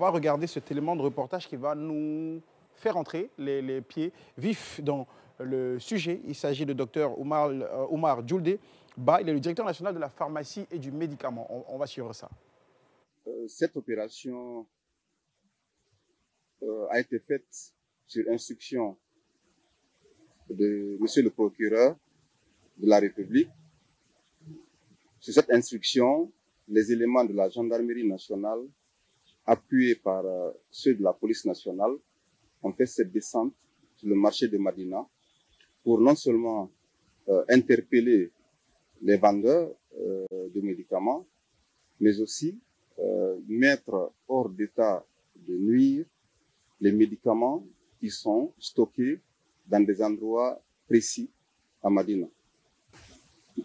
va regarder cet élément de reportage qui va nous faire entrer les pieds vifs dans le sujet. Il s'agit de Dr Oumar Djoulde Ba. Il est le directeur national de la pharmacie et du médicament. On va suivre ça. Cette opération a été faite sur instruction de Monsieur le procureur de la République. Sur cette instruction, les éléments de la gendarmerie nationale, appuyés par ceux de la police nationale, ont fait cette descente sur le marché de Madina pour non seulement interpeller les vendeurs de médicaments, mais aussi mettre hors d'état de nuire les médicaments qui sont stockés dans des endroits précis à Madina.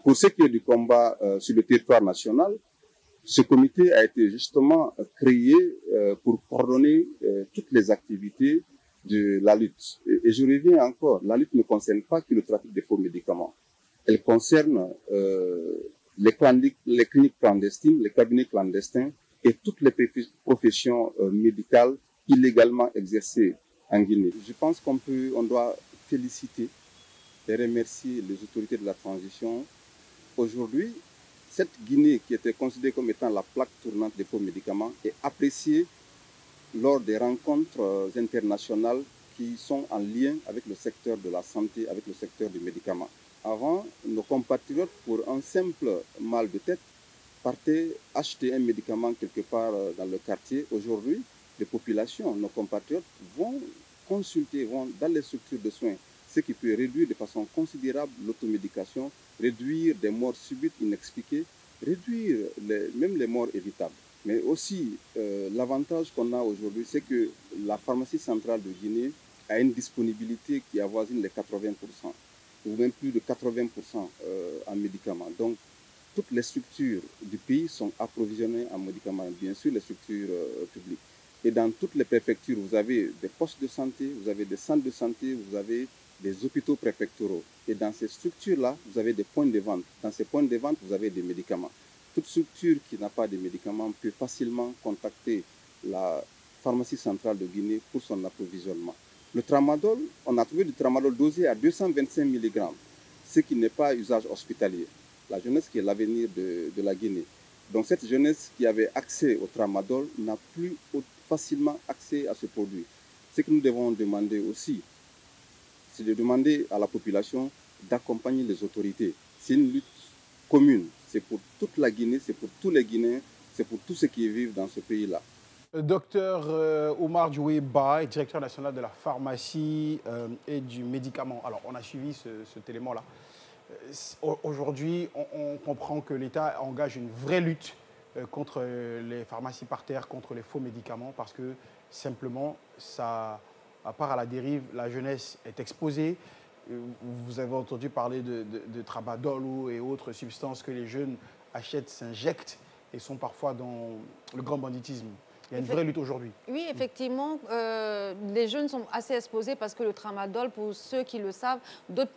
Pour ce qui est du combat sur le territoire national, ce comité a été justement créé pour coordonner toutes les activités de la lutte. Et je reviens encore, la lutte ne concerne pas que le trafic de faux médicaments. Elle concerne les cliniques clandestines, les cabinets clandestins et toutes les professions médicales illégalement exercées en Guinée. Je pense qu'on doit féliciter et remercier les autorités de la transition. Aujourd'hui, cette Guinée qui était considérée comme étant la plaque tournante des faux médicaments est appréciée lors des rencontres internationales qui sont en lien avec le secteur de la santé, avec le secteur du médicament. Avant, nos compatriotes, pour un simple mal de tête, partaient acheter un médicament quelque part dans le quartier. Aujourd'hui, les populations, nos compatriotes, vont consulter, vont dans les structures de soins, ce qui peut réduire de façon considérable l'automédication, réduire des morts subites inexpliquées, réduire même les morts évitables. Mais aussi, l'avantage qu'on a aujourd'hui, c'est que la pharmacie centrale de Guinée a une disponibilité qui avoisine les 80%, ou même plus de 80% en médicaments. Donc, toutes les structures du pays sont approvisionnées en médicaments, bien sûr les structures publiques. Et dans toutes les préfectures, vous avez des postes de santé, vous avez des centres de santé, vous avez des hôpitaux préfectoraux. Et dans ces structures-là, vous avez des points de vente. Dans ces points de vente, vous avez des médicaments. Toute structure qui n'a pas de médicaments peut facilement contacter la pharmacie centrale de Guinée pour son approvisionnement. Le tramadol, on a trouvé du tramadol dosé à 225 mg, ce qui n'est pas usage hospitalier. La jeunesse qui est l'avenir de la Guinée. Donc cette jeunesse qui avait accès au tramadol n'a plus facilement accès à ce produit. Ce que nous devons demander aussi, c'est de demander à la population d'accompagner les autorités. C'est une lutte commune. C'est pour toute la Guinée, c'est pour tous les Guinéens, c'est pour tous ceux qui vivent dans ce pays-là. Docteur Oumar Djoulde Ba, directeur national de la pharmacie et du médicament. Alors, on a suivi cet élément-là. Aujourd'hui, on comprend que l'État engage une vraie lutte contre les pharmacies par terre, contre les faux médicaments, parce que simplement, ça part à la dérive, la jeunesse est exposée. Vous avez entendu parler de tramadol et autres substances que les jeunes achètent, s'injectent et sont parfois dans le grand banditisme. Il y a une vraie lutte aujourd'hui. Oui, effectivement, les jeunes sont assez exposés parce que le tramadol, pour ceux qui le savent, d'autres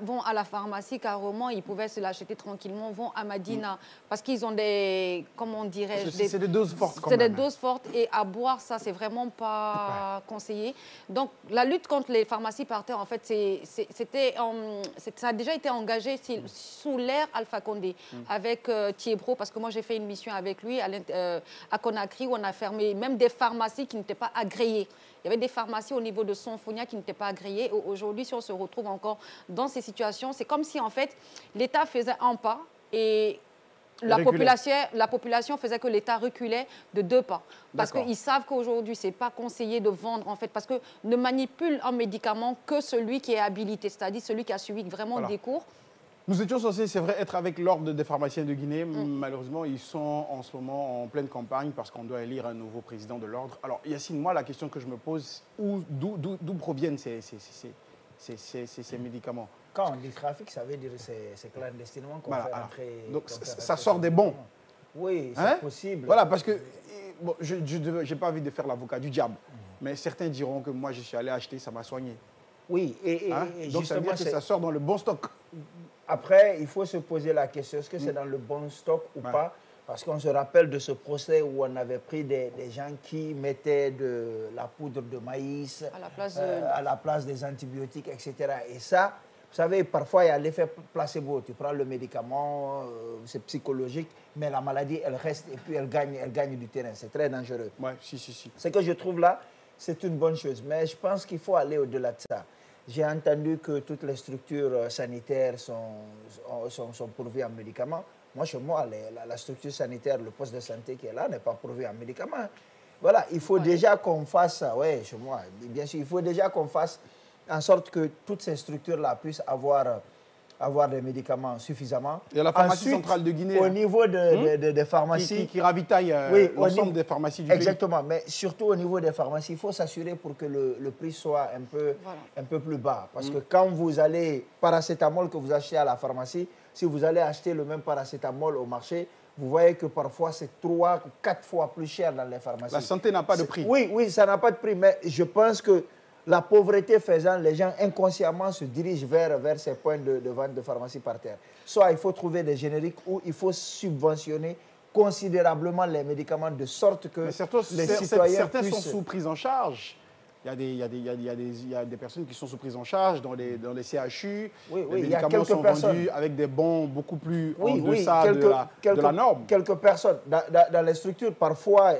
vont à la pharmacie carrément, ils pouvaient se l'acheter tranquillement, vont à Madina parce qu'ils ont des, comment dirais-je, c'est des doses fortes quand même. C'est des doses fortes et à boire, ça, c'est vraiment pas conseillé. Donc, la lutte contre les pharmacies par terre, en fait, ça a déjà été engagé sous l'ère Alpha Condé avec Thiebro, parce que moi, j'ai fait une mission avec lui à Conakry où on a fermé même des pharmacies qui n'étaient pas agréées. Il y avait des pharmacies au niveau de Sonfonia qui n'étaient pas agréées. Aujourd'hui, si on se retrouve encore dans ces situations, c'est comme si, en fait, l'État faisait un pas et la population faisait que l'État reculait de 2 pas. Parce qu'ils savent qu'aujourd'hui, ce n'est pas conseillé de vendre, en fait, parce que ne manipule un médicament que celui qui est habilité, c'est-à-dire celui qui a suivi vraiment des cours. Nous étions censés, c'est vrai, être avec l'Ordre des pharmaciens de Guinée. Malheureusement, ils sont en ce moment en pleine campagne parce qu'on doit élire un nouveau président de l'Ordre. Alors, Yacine, moi, la question que je me pose, d'où proviennent ces médicaments? Quand on dit trafic, ça veut dire que c'est clandestinement qu'on fait rentrer... Donc, ça sort des bons. Oui, c'est possible. Voilà, parce que bon, je n'ai pas envie de faire l'avocat du diable. Mais certains diront que moi, je suis allé acheter, ça m'a soigné. Oui, et donc, ça veut dire que ça sort dans le bon stock. Après, il faut se poser la question, est-ce que c'est dans le bon stock ou pas? Parce qu'on se rappelle de ce procès où on avait pris des gens qui mettaient de la poudre de maïs à la place des antibiotiques, etc. Et ça, vous savez, parfois il y a l'effet placebo. Tu prends le médicament, c'est psychologique, mais la maladie, elle reste et puis elle gagne du terrain. C'est très dangereux. Ouais, si. Ce que je trouve là, c'est une bonne chose. Mais je pense qu'il faut aller au-delà de ça. J'ai entendu que toutes les structures sanitaires sont pourvues en médicaments. Moi, chez moi, la structure sanitaire, le poste de santé qui est là, n'est pas pourvu en médicaments. Voilà, il faut déjà qu'on fasse, oui, chez moi, bien sûr, il faut déjà qu'on fasse en sorte que toutes ces structures-là puissent avoir des médicaments suffisamment. Il y a la pharmacie centrale de Guinée. Au niveau des pharmacies. Qui ravitaille l'ensemble des pharmacies du pays. Exactement, mais surtout au niveau des pharmacies, il faut s'assurer pour que le prix soit un peu plus bas. Parce que quand vous allez, paracétamol que vous achetez à la pharmacie, si vous allez acheter le même paracétamol au marché, vous voyez que parfois c'est 3 ou 4 fois plus cher dans les pharmacies. La santé n'a pas de prix. Oui, ça n'a pas de prix, mais je pense que la pauvreté faisant, les gens inconsciemment se dirigent vers ces points de vente de pharmacie par terre. Soit il faut trouver des génériques ou il faut subventionner considérablement les médicaments de sorte que les citoyens certains sont sous prise en charge. Il y a des personnes qui sont sous prise en charge dans les CHU. Oui, les médicaments sont vendus avec des bons beaucoup plus en deçà de la norme. Quelques personnes. Dans les structures, parfois,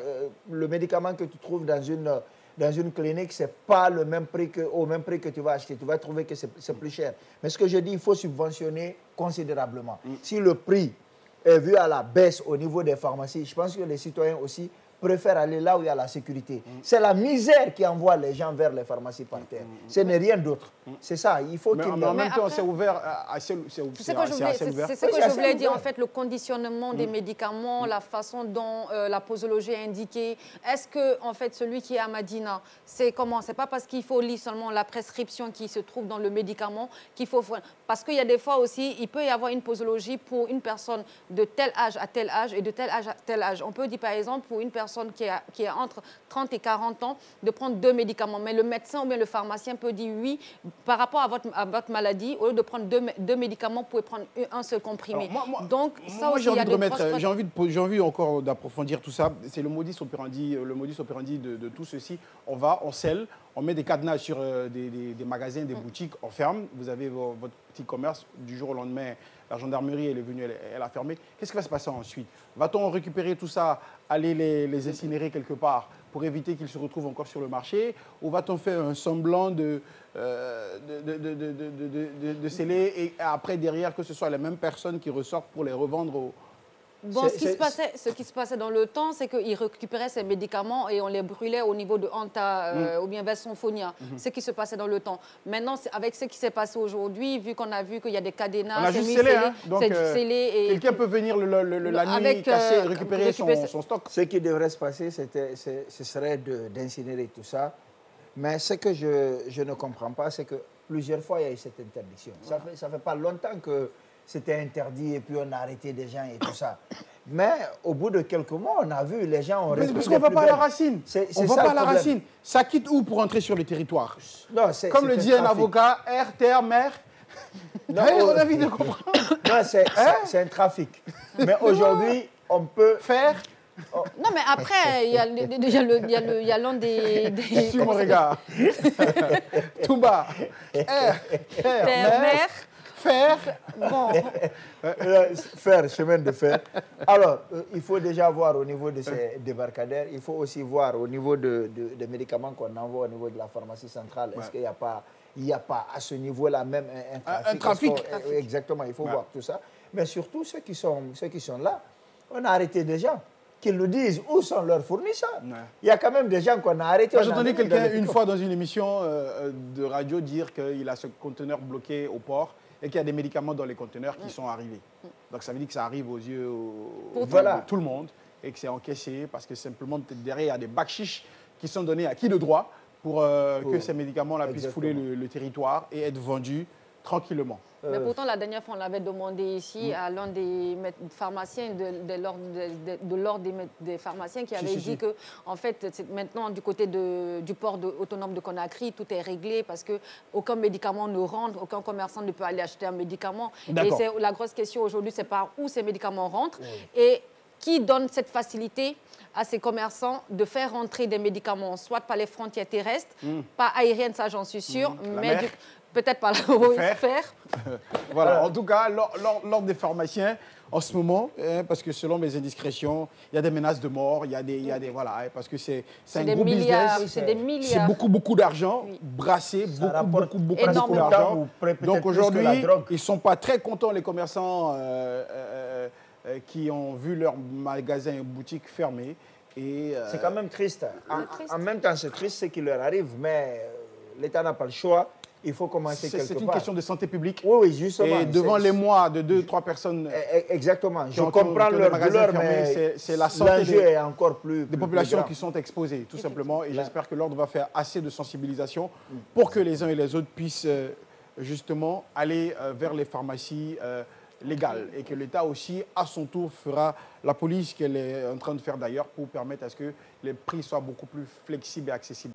le médicament que tu trouves dans une clinique, ce n'est pas au même prix que tu vas acheter. Tu vas trouver que c'est plus cher. Mais ce que je dis, il faut subventionner considérablement. Si le prix est vu à la baisse au niveau des pharmacies, je pense que les citoyens aussi préfèrent aller là où il y a la sécurité. C'est la misère qui envoie les gens vers les pharmacies par terre. Ce n'est rien d'autre. C'est ça. Il faut qu'il en même temps, c'est ouvert. C'est ce que je voulais dire, en fait, le conditionnement des médicaments, la façon dont la posologie est indiquée. Est-ce que, en fait, celui qui est à Madina, c'est comment? C'est pas parce qu'il faut lire seulement la prescription qui se trouve dans le médicament qu'il faut... Parce qu'il y a des fois aussi, il peut y avoir une posologie pour une personne de tel âge à tel âge et de tel âge à tel âge. On peut dire, par exemple, pour une personne qui est entre 30 et 40 ans, de prendre 2 médicaments. Mais le médecin ou bien le pharmacien peut dire oui, par rapport à votre maladie, au lieu de prendre 2 médicaments, vous pouvez prendre un seul comprimé. Donc, ça aussi, j'ai envie encore d'approfondir tout ça. C'est le modus operandi de tout ceci. On scelle, on met des cadenas sur des magasins, des boutiques, on ferme. Vous avez votre petit commerce. Du jour au lendemain, la gendarmerie, elle est venue, elle a fermé. Qu'est-ce qui va se passer ensuite? Va-t-on récupérer tout ça, aller les incinérer quelque part pour éviter qu'ils se retrouvent encore sur le marché? Ou va-t-on faire un semblant de sceller et après, derrière, que ce soit les mêmes personnes qui ressortent pour les revendre aux... Bon, ce qui se passait dans le temps, c'est qu'ils récupéraient ces médicaments et on les brûlait au niveau de Anta ou bien vers Sonfonia. Ce qui se passait dans le temps. Maintenant, avec ce qui s'est passé aujourd'hui, vu qu'on a vu qu'il y a des cadenas, c'est scellé, hein? Donc, quelqu'un peut venir la nuit, casser, récupérer son stock. Ce qui devrait se passer, ce serait d'incinérer tout ça. Mais ce que je ne comprends pas, c'est que plusieurs fois, il y a eu cette interdiction. Ça fait pas longtemps que c'était interdit et puis on a arrêté des gens et tout ça. Mais au bout de quelques mois, on a vu, les gens ont repris. Parce qu'on ne va pas à la racine. On ne va pas à la racine. Ça quitte où pour entrer sur le territoire? Comme le dit un avocat, air, terre, mer. Non, on a envie de comprendre. Non, c'est un trafic. Mais aujourd'hui, on peut faire. Oh. Non, mais après, il y a l'un des... Suis mon regard. Tout bas. Air, terre, mer. Fer. Bon. Fer, chemin de fer. Alors, il faut déjà voir au niveau de ces débarcadères, il faut aussi voir au niveau des médicaments qu'on envoie au niveau de la pharmacie centrale. Est-ce qu'il n'y a pas à ce niveau-là même un trafic? Exactement, il faut voir tout ça. Mais surtout, ceux qui sont là, on a arrêté des gens. Qu'ils nous disent où sont leurs fournisseurs. Il y a quand même des gens qu'on a arrêtés. J'ai entendu quelqu'un une fois dans une émission de radio dire qu'il a ce conteneur bloqué au port et qu'il y a des médicaments dans les conteneurs qui sont arrivés. Donc ça veut dire que ça arrive aux yeux de tout le monde et que c'est encaissé parce que simplement derrière il y a des bacs chiches qui sont donnés à qui de droit pour que ces médicaments-là puissent fouler le territoire et être vendus tranquillement. Mais pourtant, la dernière fois, on l'avait demandé ici à l'un des pharmaciens, de l'ordre des pharmaciens, qui avait dit que, en fait, maintenant, du côté du port autonome de Conakry, tout est réglé parce qu'aucun médicament ne rentre, aucun commerçant ne peut aller acheter un médicament. Et la grosse question aujourd'hui, c'est par où ces médicaments rentrent. Et qui donne cette facilité à ces commerçants de faire rentrer des médicaments, soit par les frontières terrestres, pas aériennes, ça j'en suis sûre, mais peut-être par le fer. Voilà, en tout cas, l'ordre des pharmaciens, en ce moment, parce que selon mes indiscrétions, il y a des menaces de mort, il y a des voilà, parce que c'est un gros business. C'est des milliards. C'est beaucoup d'argent brassé, beaucoup d'argent. Donc aujourd'hui, ils ne sont pas très contents, les commerçants qui ont vu leurs magasins et boutiques fermés. C'est quand même triste. En même temps, c'est triste ce qui leur arrive, mais l'État n'a pas le choix. Il faut commencer quelque part. C'est une question de santé publique. Oui, justement. Et devant les mois de 2-3 personnes. Exactement. Je comprends leur douleur, mais c'est la santé est encore plus des populations qui sont exposées, tout simplement. Et j'espère que l'ordre va faire assez de sensibilisation pour que les uns et les autres puissent justement aller vers les pharmacies légales. Et que l'État aussi, à son tour, fera la police qu'elle est en train de faire d'ailleurs pour permettre à ce que les prix soient beaucoup plus flexibles et accessibles.